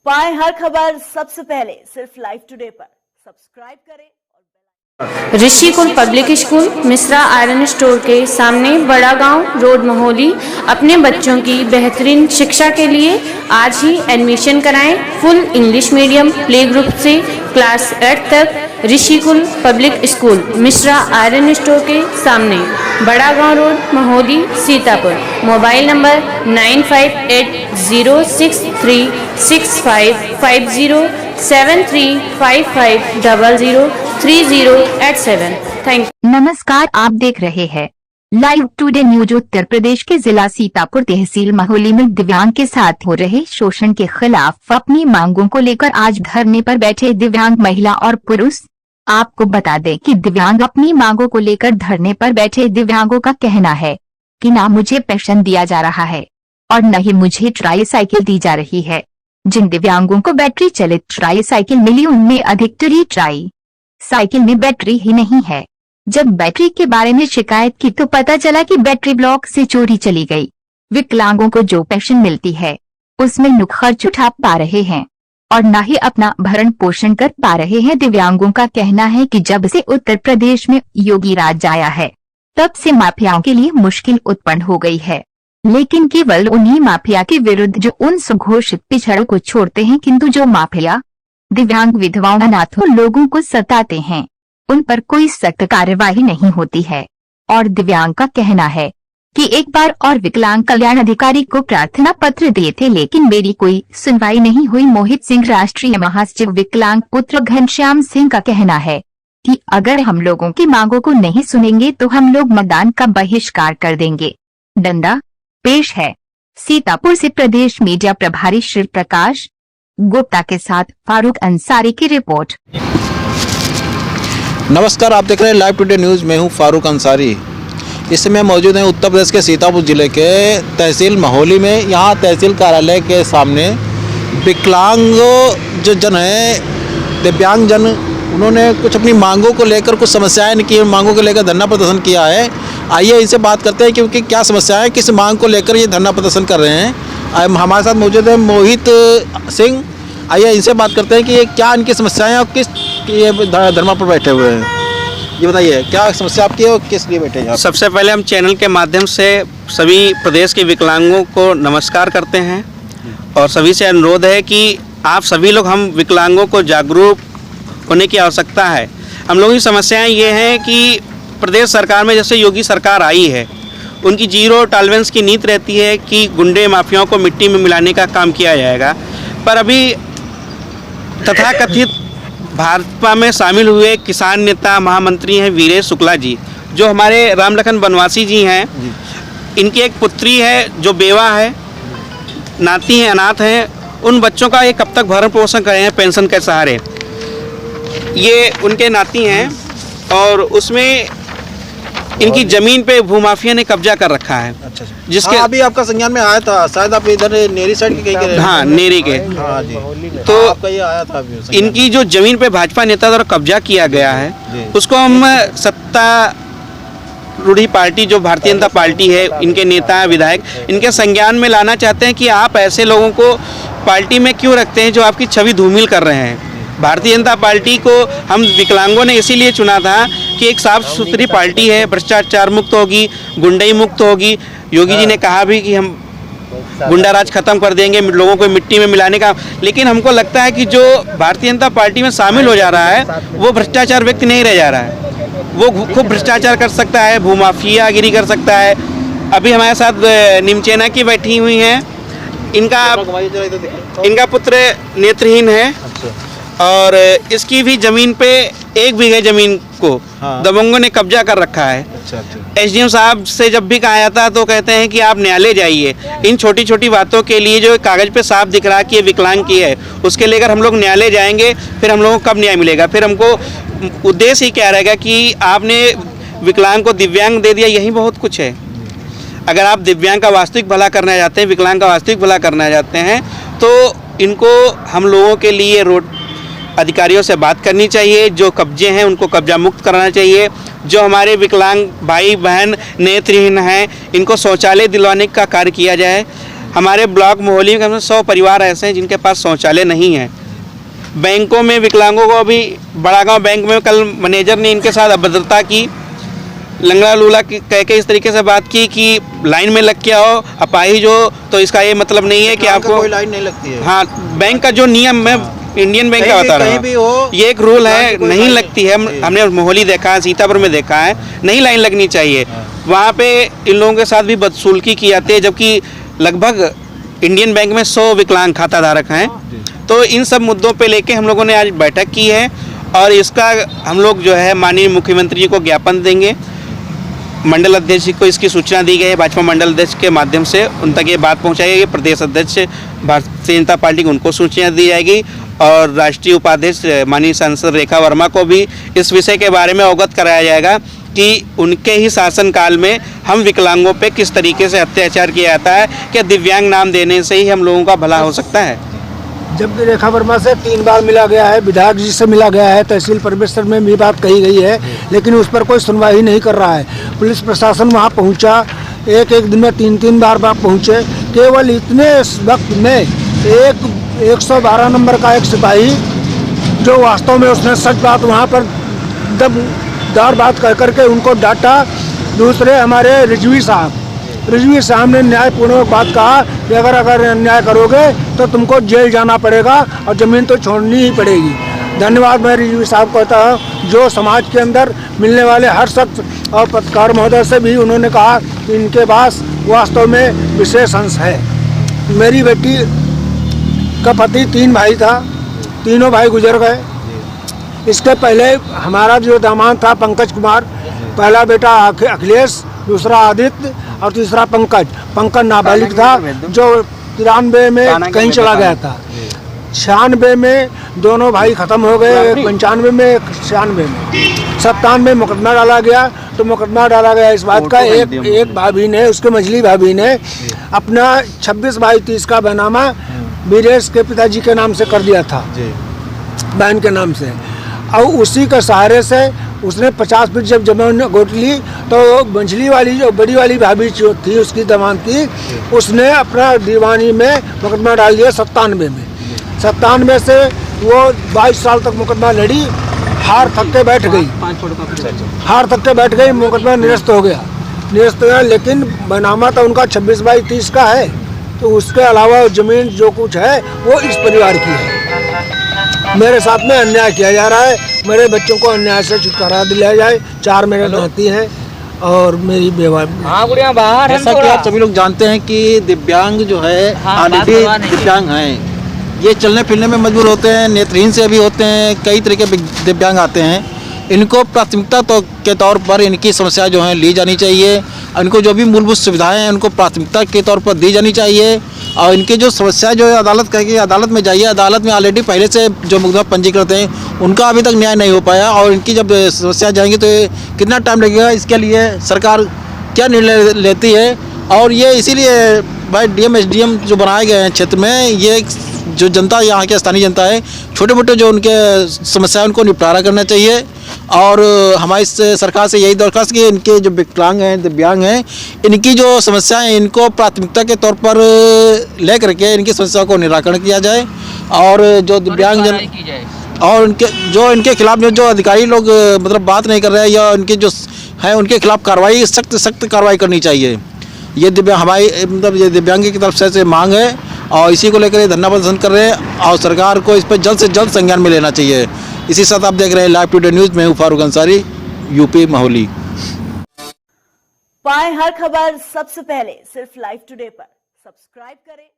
पाएं हर खबर सबसे पहले सिर्फ लाइव टुडे पर। सब्सक्राइब करें। Rishikul public school Mishra iron store के सामने बड़ा गांव रोड मोहाली अपने बच्चों की बेहतरीन शिक्षा के लिए आज ही एडमिशन कराएं। Full English medium play group से क्लास 8 तक Rishikul public school Mishra iron store के सामने बड़ा गांव road Mohali Sitapur. Mobile number 9580636550 7355003087। Thank you. नमस्कार, आप देख रहे हैं live today news. Uttar Pradesh के जिला सीतापुर तहसील मोहाली में दिव्यांग के साथ हो रहे शोषण के खिलाफ अपनी मांगों को लेकर आज धरने पर बैठे दिव्यांग महिला और पुरुष। आपको बता दें कि दिव्यांग अपनी मांगों को लेकर धरने पर बैठे दिव्यांगों का कहना है कि ना मुझे पेंशन दिया जा रहा है और न ही मुझे ट्राई साइकिल दी जा रही है। जिन दिव्यांगों को बैटरी चलित ट्राई साइकिल मिली उनमें अधिकतर ही ट्राई साइकिल में बैटरी ही नहीं है। जब बैटरी के बारे में शिकायत की तो पता चला कि बैटरी ब्लॉक से चोरी चली गई। विकलांगों को जो पेंशन मिलती है उसमें न खर्च उठा पा रहे हैं और न ही अपना भरण पोषण कर पा रहे हैं। दिव्यांगों का कहना है कि जब से उत्तर प्रदेश में योगी राज आया है तब से माफियाओं के लिए मुश्किल उत्पन्न हो गई है, लेकिन केवल उन्हीं माफिया के विरुद्ध जो उन सुघोषित पिछड़ों को छोड़ते हैं, किंतु जो माफिया दिव्यांग विधवाओं अनाथों लोगों को सताते हैं उन पर कोई सख्त कार्यवाही नहीं होती है। और दिव्यांग का कहना है कि एक बार और विकलांग कल्याण अधिकारी को प्रार्थना पत्र दिए थे लेकिन मेरी कोई सुनवाई नहीं हुई। मोहित सिंह राष्ट्रीय महासचिव विकलांग पुत्र घनश्याम सिंह का कहना है कि अगर हम लोगों की मांगों को नहीं सुनेंगे तो हम लोग मतदान का बहिष्कार कर देंगे। डंडा पेश है सीतापुर से प्रदेश मीडिया प्रभारी शिव प्रकाश गुप्ता के साथ फारूक अंसारी की रिपोर्ट। नमस्कार, आप देख रहे हैं लाइव टुडे न्यूज़। मैं हूं फारूक अंसारी। इस समय मौजूद हैं उत्तर प्रदेश के सीतापुर जिले के तहसील मोहाली में। यहां तहसील कार्यालय के सामने विकलांग जो जन हैं, दिव्यांग जन, उन्होंने कुछ अपनी मांगों को लेकर कुछ समस्याएं की मांगों को लेकर धरना प्रदर्शन किया है। आइए इनसे बात करते हैं क्योंकि क्या समस्याएं, किस मांग को लेकर ये धरना प्रदर्शन कर रहे हैं। हमारे साथ मौजूद है मोहित सिंह। आइए इनसे बात करते हैं कि ये क्या इनकी समस्याएं और किस ये धरना पर बैठे हुए हैं। ये बताइए क्या समस्या आपकी है और किस लिए बैठे हैं? सबसे पहले हम चैनल के माध्यम से सभी प्रदेश के विकलांगों को नमस्कार करते हैं और सभी से अनुरोध है कि आप सभी लोग, हम विकलांगों को जागरूक होने की आवश्यकता है। हम लोगों की समस्याएं ये हैं कि प्रदेश सरकार में जैसे योगी सरकार आई है, उनकी जीरो टॉलरेंस की नीति रहती है कि गुंडे माफियाओं को मिट्टी में मिलाने का काम किया जाएगा। पर अभी तथाकथित भाजपा में शामिल हुए किसान नेता महामंत्री हैं वीरेश शुक्ला जी, जो हमारे राम लखन बनवासी जी हैं। इनकी एक पुत्री है जो बेवा है, नाती हैं अनाथ हैं। उन बच्चों का ये कब तक भरण पोषण करें पेंशन के सहारे। ये उनके नाती हैं और उसमें इनकी जमीन पे भूमाफिया ने कब्जा कर रखा है। अच्छा। जिसके अभी आपका संज्ञान में आया था, शायद आप इधर नेरी साइड के कहीं। हाँ, नेरी के। हाँ जी। तो आपका ये आया था अभी। इनकी जो जमीन पे भाजपा नेता द्वारा कब्जा किया गया है उसको हम सत्तारूढ़ी पार्टी जो भारतीय जनता पार्टी है, इनके नेता विधायक, इनके संज्ञान में लाना चाहते हैं कि आप ऐसे लोगों को पार्टी में क्यों रखते हैं जो आपकी छवि धूमिल कर रहे हैं। भारतीय जनता पार्टी को हम विकलांगों ने इसीलिए चुना था कि एक साफ सुथरी पार्टी है, भ्रष्टाचार मुक्त होगी, गुंडाई मुक्त होगी। योगी जी ने कहा भी कि हम गुंडा राज खत्म कर देंगे, लोगों को मिट्टी में मिलाने का। लेकिन हमको लगता है कि जो भारतीय जनता पार्टी में शामिल हो जा रहा है वो भ्रष्टाचार व्यक्ति नहीं रह जा रहा है। वो खूब भ्रष्टाचार कर सकता है, भूमाफियागिरी कर सकता है। अभी हमारे साथ निमचेना की बैठी हुई हैं। इनका पुत्र नेत्रहीन है और इसकी भी ज़मीन पे 1 बीघे ज़मीन को दबंगों ने कब्जा कर रखा है। एसडीएम साहब से जब भी कहा जाता है तो कहते हैं कि आप न्यायालय जाइए। इन छोटी छोटी बातों के लिए जो कागज़ पे साफ दिख रहा है कि ये विकलांग की है, उसके लेकर हम लोग न्यायालय जाएंगे। फिर हम लोगों को कब न्याय मिलेगा? फिर हमको उद्देश्य ही क्या रहेगा कि आपने विकलांग को दिव्यांग दे दिया, यही बहुत कुछ है। अगर आप दिव्यांग का वास्तविक भला करना चाहते हैं, विकलांग का वास्तविक भला करना चाहते हैं, तो इनको हम लोगों के लिए रोड अधिकारियों से बात करनी चाहिए। जो कब्जे हैं उनको कब्जा मुक्त कराना चाहिए। जो हमारे विकलांग भाई बहन नेत्रहीन हैं, इनको शौचालय दिलवाने का कार्य किया जाए। हमारे ब्लॉक मोहल्ले में 100 परिवार ऐसे हैं जिनके पास शौचालय नहीं है। बैंकों में विकलांगों को अभी बड़ा गांव बैंक में कल मैनेजर ने इनके साथ अभद्रता की, लंगड़ा लूला कह के इस तरीके से बात की कि लाइन में लग के आओ, अपाहिज हो तो इसका ये मतलब नहीं है कि आपको कोई लाइन नहीं लगती है। हाँ, बैंक का जो नियम है इंडियन बैंक का बता रहा हूँ, ये एक रूल है, नहीं लगती है। हमने मोहाली देखा है, सीतापुर में देखा है, नहीं लाइन लगनी चाहिए। वहाँ पे इन लोगों के साथ भी बदसुल्की की जाती है, जबकि लगभग इंडियन बैंक में 100 विकलांग खाता धारक हैं। तो इन सब मुद्दों पे लेके हम लोगों ने आज बैठक की है और इसका हम लोग जो है माननीय मुख्यमंत्री जी को ज्ञापन देंगे। मंडल अध्यक्ष को इसकी सूचना दी गई है, भाजपा मंडल अध्यक्ष के माध्यम से उन तक ये बात पहुंचाई गई। प्रदेश अध्यक्ष भारतीय जनता पार्टी को उनको सूचना दी जाएगी और राष्ट्रीय उपाध्यक्ष माननीय सांसद रेखा वर्मा को भी इस विषय के बारे में अवगत कराया जाएगा कि उनके ही शासनकाल में हम विकलांगों पे किस तरीके से अत्याचार किया जाता है, कि दिव्यांग नाम देने से ही हम लोगों का भला हो सकता है। जबकि रेखा वर्मा से 3 बार मिला गया है, विधायक जी से मिला गया है, तहसील परिसर में भी बात कही गई है, लेकिन उस पर कोई सुनवाई नहीं कर रहा है। पुलिस प्रशासन वहां पहुंचा, एक दिन में 3 बार पहुंचे। केवल इतने वक्त में एक 112 नंबर का एक सिपाही, जो वास्तव में उसने सच बात वहाँ पर दमदार बात कह करके उनको डांटा। दूसरे हमारे रिजवी साहब ने न्यायपूर्वक बात कहा कि अगर अन्याय करोगे तो तुमको जेल जाना पड़ेगा और ज़मीन तो छोड़नी ही पड़ेगी। धन्यवाद मैं रिजवी साहब को कहता हूँ, जो समाज के अंदर मिलने वाले हर शख्स और पत्रकार महोदय से भी उन्होंने कहा कि इनके पास वास्तव में विशेष अंश है। मेरी बेटी का पति 3 भाई था, तीनों भाई गुजर गए। इसके पहले हमारा जो दामाद था पंकज कुमार, पहला बेटा अखिलेश, दूसरा आदित्य और तीसरा पंकज नाबालिग था, जो 93 में कहीं चला गया था। 96 में दोनों भाई खत्म हो गए, 95 में 96 में 97 में मुकदमा डाला गया। तो मुकदमा डाला गया इस बात का, एक भाभी ने, उसके मझली भाभी ने अपना 26/30 का बैनामा वीरेश के पिताजी के नाम से कर दिया था, बहन के नाम से। और उसी के सहारे से उसने 50 फीट जब जमीन गोद ली, तो मंझली वाली जो बड़ी वाली भाभी जो थी उसकी दमाद की, उसने अपना दीवानी में मुकदमा डाल दिया 97 में। 97 से वो 22 साल तक मुकदमा लड़ी, हार थक के बैठ गई, मुकदमा निरस्त हो गया। लेकिन बैनामा तो उनका 26/30 का है, तो उसके अलावा जमीन जो कुछ है वो इस परिवार की है। मेरे साथ में अन्याय किया जा रहा है, मेरे बच्चों को अन्याय से छुटकारा दिलाया जाए। 4 मेरे नाती हैं और मेरी बेवा। जैसा कि आप सभी लोग जानते हैं कि दिव्यांग जो है ऑलरेडी दिव्यांग हैं, ये चलने फिरने में मजबूर होते हैं, नेत्रहीन से भी होते हैं, कई तरह के दिव्यांग आते हैं। इनको प्राथमिकता के तौर पर इनकी समस्या जो है ली जानी चाहिए। इनको जो भी मूलभूत सुविधाएं हैं उनको प्राथमिकता के तौर पर दी जानी चाहिए। और इनकी जो समस्या जो है अदालत कहेगी अदालत में जाइए। अदालत में ऑलरेडी पहले से जो मुकदमा पंजीकृत हैं उनका अभी तक न्याय नहीं हो पाया, और इनकी जब समस्या जाएंगी तो कितना टाइम लगेगा, इसके लिए सरकार क्या निर्णय लेती है। और ये इसीलिए भाई डीएम एसडीएम जो बनाए गए हैं क्षेत्र में, ये जो जनता यहाँ की स्थानीय जनता है, छोटे मोटे जो उनके समस्या है उनको निपटारा करना चाहिए। और हमारी सरकार से यही दरख्वास्त कि इनके जो विकलांग हैं, दिव्यांग हैं, इनकी जो समस्याएं हैं इनको प्राथमिकता के तौर पर ले करके इनकी समस्या को निराकरण किया जाए। और जो दिव्यांग जन और इनके खिलाफ जो अधिकारी लोग मतलब बात नहीं कर रहे हैं या इनके जो है उनके खिलाफ कार्रवाई सख्त कार्रवाई करनी चाहिए। ये ये दिव्यांग की तरफ से मांग है और इसी को लेकर धरना प्रदर्शन कर रहे हैं और सरकार को इस पर जल्द से जल्द संज्ञान में लेना चाहिए। इसी साथ आप देख रहे हैं लाइव टुडे न्यूज़, मैं हूँ फारूक अंसारी, यूपी मोहाली। पाएं हर खबर सबसे पहले सिर्फ लाइव टुडे पर। सब्सक्राइब करें।